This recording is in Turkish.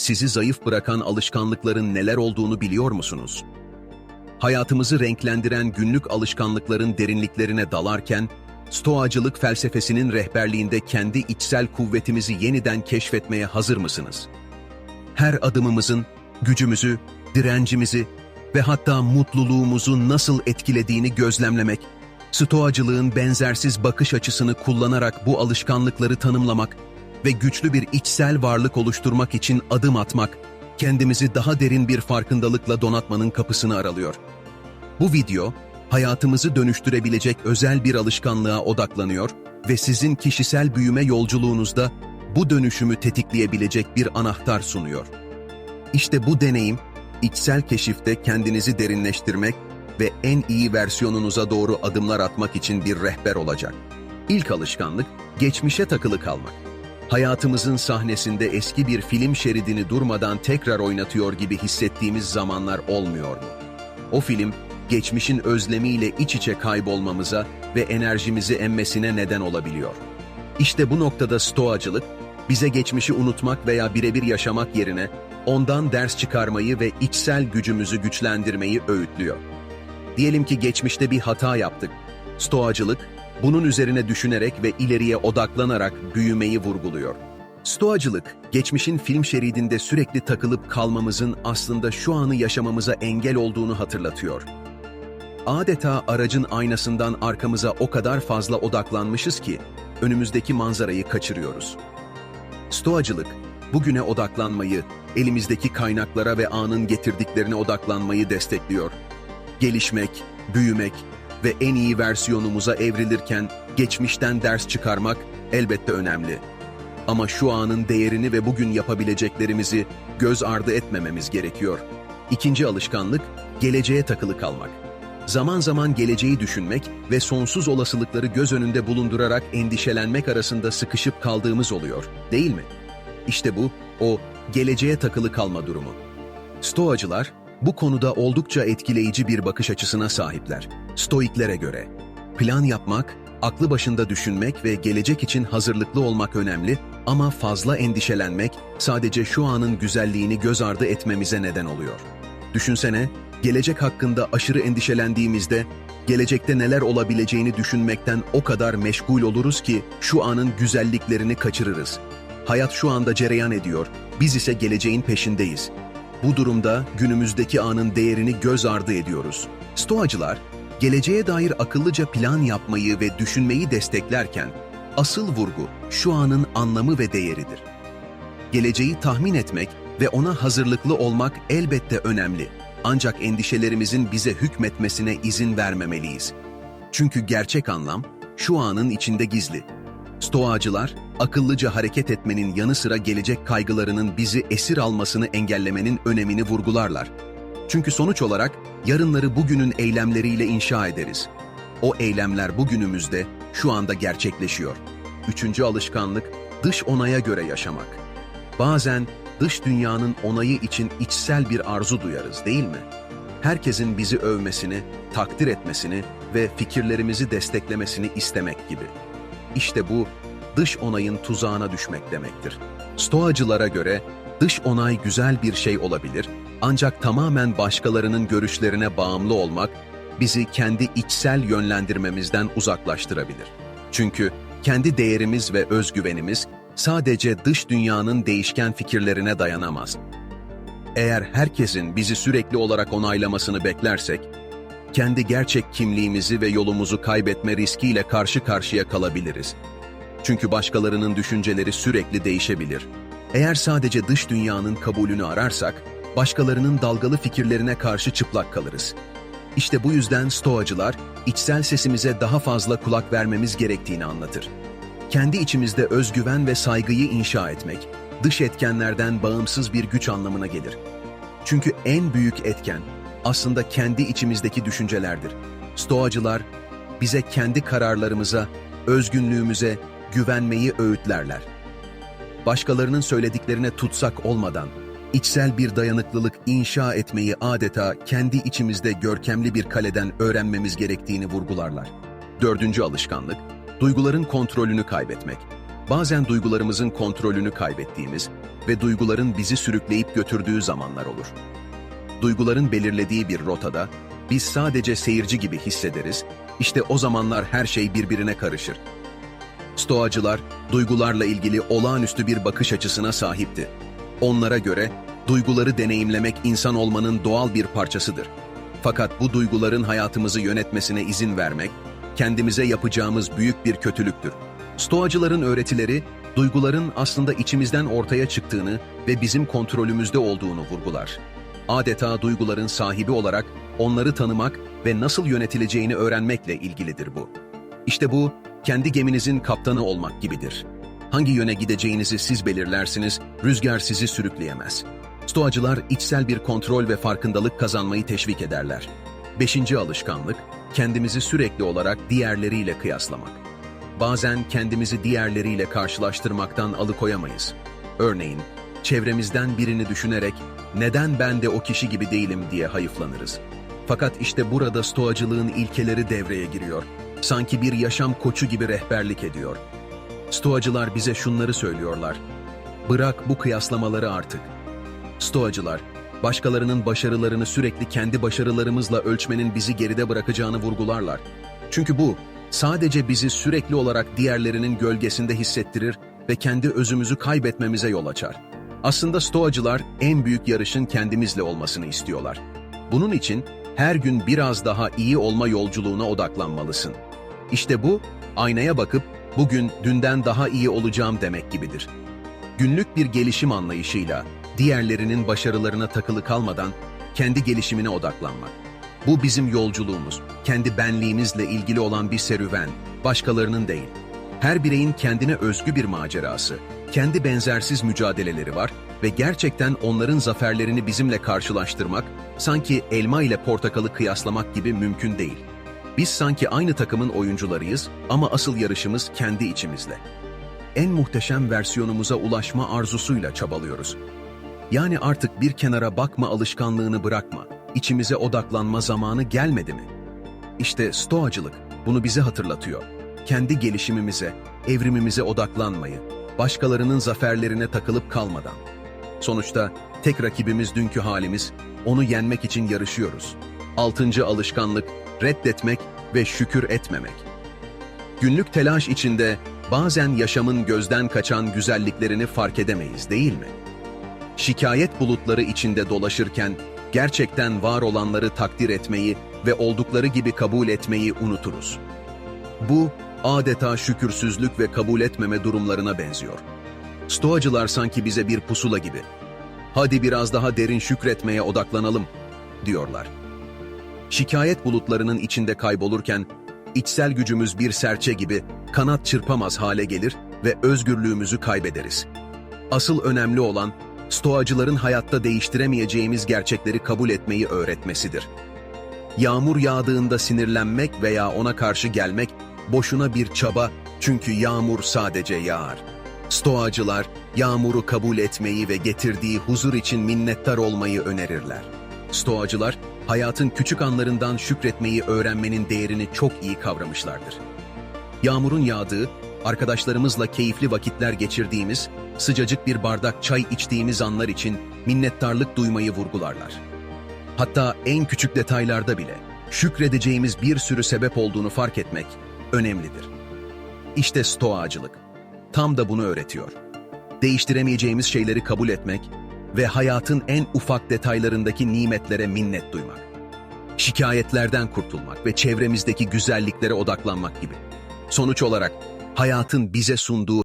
sizi zayıf bırakan alışkanlıkların neler olduğunu biliyor musunuz? Hayatımızı renklendiren günlük alışkanlıkların derinliklerine dalarken, Stoacılık felsefesinin rehberliğinde kendi içsel kuvvetimizi yeniden keşfetmeye hazır mısınız? Her adımımızın gücümüzü, direncimizi ve hatta mutluluğumuzu nasıl etkilediğini gözlemlemek, Stoacılığın benzersiz bakış açısını kullanarak bu alışkanlıkları tanımlamak ve güçlü bir içsel varlık oluşturmak için adım atmak, kendimizi daha derin bir farkındalıkla donatmanın kapısını aralıyor. Bu video, hayatımızı dönüştürebilecek özel bir alışkanlığa odaklanıyor ve sizin kişisel büyüme yolculuğunuzda bu dönüşümü tetikleyebilecek bir anahtar sunuyor. İşte bu deneyim, içsel keşifte kendinizi derinleştirmek ve en iyi versiyonunuza doğru adımlar atmak için bir rehber olacak. İlk alışkanlık, geçmişe takılı kalmak. Hayatımızın sahnesinde eski bir film şeridini durmadan tekrar oynatıyor gibi hissettiğimiz zamanlar olmuyor mu? O film, geçmişin özlemiyle iç içe kaybolmamıza ve enerjimizi emmesine neden olabiliyor. İşte bu noktada Stoacılık, bize geçmişi unutmak veya birebir yaşamak yerine ondan ders çıkarmayı ve içsel gücümüzü güçlendirmeyi öğütlüyor. Diyelim ki geçmişte bir hata yaptık. Stoacılık, bunun üzerine düşünerek ve ileriye odaklanarak büyümeyi vurguluyor. Stoacılık, geçmişin film şeridinde sürekli takılıp kalmamızın aslında şu anı yaşamamıza engel olduğunu hatırlatıyor. Adeta aracın aynasından arkamıza o kadar fazla odaklanmışız ki, önümüzdeki manzarayı kaçırıyoruz. Stoacılık, bugüne odaklanmayı, elimizdeki kaynaklara ve anın getirdiklerine odaklanmayı destekliyor. Gelişmek, büyümek ve en iyi versiyonumuza evrilirken geçmişten ders çıkarmak elbette önemli. Ama şu anın değerini ve bugün yapabileceklerimizi göz ardı etmememiz gerekiyor. İkinci alışkanlık, geleceğe takılı kalmak. Zaman zaman geleceği düşünmek ve sonsuz olasılıkları göz önünde bulundurarak endişelenmek arasında sıkışıp kaldığımız oluyor, değil mi? İşte bu, o geleceğe takılı kalma durumu. Stoacılar, bu konuda oldukça etkileyici bir bakış açısına sahipler. Stoiklere göre, plan yapmak, aklı başında düşünmek ve gelecek için hazırlıklı olmak önemli ama fazla endişelenmek sadece şu anın güzelliğini göz ardı etmemize neden oluyor. Düşünsene, gelecek hakkında aşırı endişelendiğimizde, gelecekte neler olabileceğini düşünmekten o kadar meşgul oluruz ki şu anın güzelliklerini kaçırırız. Hayat şu anda cereyan ediyor, biz ise geleceğin peşindeyiz. Bu durumda günümüzdeki anın değerini göz ardı ediyoruz. Stoacılar, geleceğe dair akıllıca plan yapmayı ve düşünmeyi desteklerken, asıl vurgu şu anın anlamı ve değeridir. Geleceği tahmin etmek ve ona hazırlıklı olmak elbette önemli. Ancak endişelerimizin bize hükmetmesine izin vermemeliyiz. Çünkü gerçek anlam şu anın içinde gizli. Stoacılar, akıllıca hareket etmenin yanı sıra gelecek kaygılarının bizi esir almasını engellemenin önemini vurgularlar. Çünkü sonuç olarak yarınları bugünün eylemleriyle inşa ederiz. O eylemler bugünümüzde, şu anda gerçekleşiyor. Üçüncü alışkanlık, dış onaya göre yaşamak. Bazen dış dünyanın onayı için içsel bir arzu duyarız, değil mi? Herkesin bizi övmesini, takdir etmesini ve fikirlerimizi desteklemesini istemek gibi. İşte bu, dış onayın tuzağına düşmek demektir. Stoacılara göre dış onay güzel bir şey olabilir, ancak tamamen başkalarının görüşlerine bağımlı olmak bizi kendi içsel yönlendirmemizden uzaklaştırabilir. Çünkü kendi değerimiz ve özgüvenimiz sadece dış dünyanın değişken fikirlerine dayanamaz. Eğer herkesin bizi sürekli olarak onaylamasını beklersek, kendi gerçek kimliğimizi ve yolumuzu kaybetme riskiyle karşı karşıya kalabiliriz. Çünkü başkalarının düşünceleri sürekli değişebilir. Eğer sadece dış dünyanın kabulünü ararsak, başkalarının dalgalı fikirlerine karşı çıplak kalırız. İşte bu yüzden Stoacılar, içsel sesimize daha fazla kulak vermemiz gerektiğini anlatır. Kendi içimizde özgüven ve saygıyı inşa etmek, dış etkenlerden bağımsız bir güç anlamına gelir. Çünkü en büyük etken, aslında kendi içimizdeki düşüncelerdir. Stoacılar, bize kendi kararlarımıza, özgünlüğümüze güvenmeyi öğütlerler. Başkalarının söylediklerine tutsak olmadan, içsel bir dayanıklılık inşa etmeyi adeta kendi içimizde görkemli bir kaleden öğrenmemiz gerektiğini vurgularlar. Dördüncü alışkanlık, duyguların kontrolünü kaybetmek. Bazen duygularımızın kontrolünü kaybettiğimiz ve duyguların bizi sürükleyip götürdüğü zamanlar olur. Duyguların belirlediği bir rotada biz sadece seyirci gibi hissederiz, işte o zamanlar her şey birbirine karışır. Stoacılar, duygularla ilgili olağanüstü bir bakış açısına sahipti. Onlara göre, duyguları deneyimlemek insan olmanın doğal bir parçasıdır. Fakat bu duyguların hayatımızı yönetmesine izin vermek, kendimize yapacağımız büyük bir kötülüktür. Stoacıların öğretileri, duyguların aslında içimizden ortaya çıktığını ve bizim kontrolümüzde olduğunu vurgular. Adeta duyguların sahibi olarak onları tanımak ve nasıl yönetileceğini öğrenmekle ilgilidir bu. İşte bu, kendi geminizin kaptanı olmak gibidir. Hangi yöne gideceğinizi siz belirlersiniz, rüzgar sizi sürükleyemez. Stoacılar içsel bir kontrol ve farkındalık kazanmayı teşvik ederler. 5. alışkanlık, kendimizi sürekli olarak diğerleriyle kıyaslamak. Bazen kendimizi diğerleriyle karşılaştırmaktan alıkoyamayız. Örneğin, çevremizden birini düşünerek neden ben de o kişi gibi değilim diye hayıflanırız. Fakat işte burada stoacılığın ilkeleri devreye giriyor. Sanki bir yaşam koçu gibi rehberlik ediyor. Stoacılar bize şunları söylüyorlar. Bırak bu kıyaslamaları artık. Stoacılar, başkalarının başarılarını sürekli kendi başarılarımızla ölçmenin bizi geride bırakacağını vurgularlar. Çünkü bu, sadece bizi sürekli olarak diğerlerinin gölgesinde hissettirir ve kendi özümüzü kaybetmemize yol açar. Aslında stoacılar en büyük yarışın kendimizle olmasını istiyorlar. Bunun için her gün biraz daha iyi olma yolculuğuna odaklanmalısın. İşte bu, aynaya bakıp bugün dünden daha iyi olacağım demek gibidir. Günlük bir gelişim anlayışıyla diğerlerinin başarılarına takılı kalmadan kendi gelişimine odaklanmak. Bu bizim yolculuğumuz, kendi benliğimizle ilgili olan bir serüven, başkalarının değil. Her bireyin kendine özgü bir macerası, kendi benzersiz mücadeleleri var ve gerçekten onların zaferlerini bizimle karşılaştırmak, sanki elma ile portakalı kıyaslamak gibi mümkün değil. Biz sanki aynı takımın oyuncularıyız ama asıl yarışımız kendi içimizle. En muhteşem versiyonumuza ulaşma arzusuyla çabalıyoruz. Yani artık bir kenara bakma alışkanlığını bırakma, içimize odaklanma zamanı gelmedi mi? İşte stoacılık bunu bize hatırlatıyor. Kendi gelişimimize, evrimimize odaklanmayı, başkalarının zaferlerine takılıp kalmadan. Sonuçta tek rakibimiz dünkü halimiz, onu yenmek için yarışıyoruz. 6. alışkanlık, reddetmek ve şükür etmemek. Günlük telaş içinde bazen yaşamın gözden kaçan güzelliklerini fark edemeyiz, değil mi? Şikayet bulutları içinde dolaşırken gerçekten var olanları takdir etmeyi ve oldukları gibi kabul etmeyi unuturuz. Bu, adeta şükürsüzlük ve kabul etmeme durumlarına benziyor. Stoacılar sanki bize bir pusula gibi. Hadi biraz daha derin şükretmeye odaklanalım, diyorlar. Şikayet bulutlarının içinde kaybolurken, içsel gücümüz bir serçe gibi kanat çırpamaz hale gelir ve özgürlüğümüzü kaybederiz. Asıl önemli olan, stoacıların hayatta değiştiremeyeceğimiz gerçekleri kabul etmeyi öğretmesidir. Yağmur yağdığında sinirlenmek veya ona karşı gelmek boşuna bir çaba, çünkü yağmur sadece yağar. Stoacılar, yağmuru kabul etmeyi ve getirdiği huzur için minnettar olmayı önerirler. Stoacılar, hayatın küçük anlarından şükretmeyi öğrenmenin değerini çok iyi kavramışlardır. Yağmurun yağdığı, arkadaşlarımızla keyifli vakitler geçirdiğimiz, sıcacık bir bardak çay içtiğimiz anlar için minnettarlık duymayı vurgularlar. Hatta en küçük detaylarda bile şükredeceğimiz bir sürü sebep olduğunu fark etmek önemlidir. İşte stoacılık tam da bunu öğretiyor. Değiştiremeyeceğimiz şeyleri kabul etmek ve hayatın en ufak detaylarındaki nimetlere minnet duymak. Şikayetlerden kurtulmak ve çevremizdeki güzelliklere odaklanmak gibi. Sonuç olarak hayatın bize sunduğu